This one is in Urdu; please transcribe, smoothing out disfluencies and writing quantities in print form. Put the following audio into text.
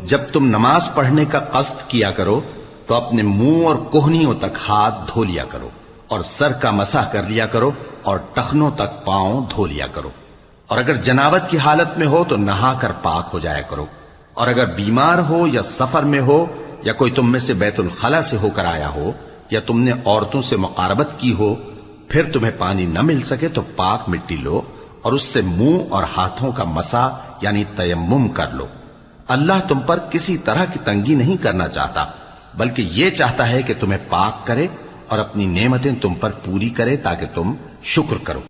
جب تم نماز پڑھنے کا قصد کیا کرو تو اپنے منہ اور کوہنیوں تک ہاتھ دھو لیا کرو، اور سر کا مسح کر لیا کرو، اور ٹخنوں تک پاؤں دھو لیا کرو، اور اگر جنابت کی حالت میں ہو تو نہا کر پاک ہو جایا کرو، اور اگر بیمار ہو یا سفر میں ہو یا کوئی تم میں سے بیت الخلا سے ہو کر آیا ہو یا تم نے عورتوں سے مقاربت کی ہو، پھر تمہیں پانی نہ مل سکے تو پاک مٹی لو اور اس سے منہ اور ہاتھوں کا مسح یعنی تیمم کر لو۔ اللہ تم پر کسی طرح کی تنگی نہیں کرنا چاہتا، بلکہ یہ چاہتا ہے کہ تمہیں پاک کرے اور اپنی نعمتیں تم پر پوری کرے تاکہ تم شکر کرو۔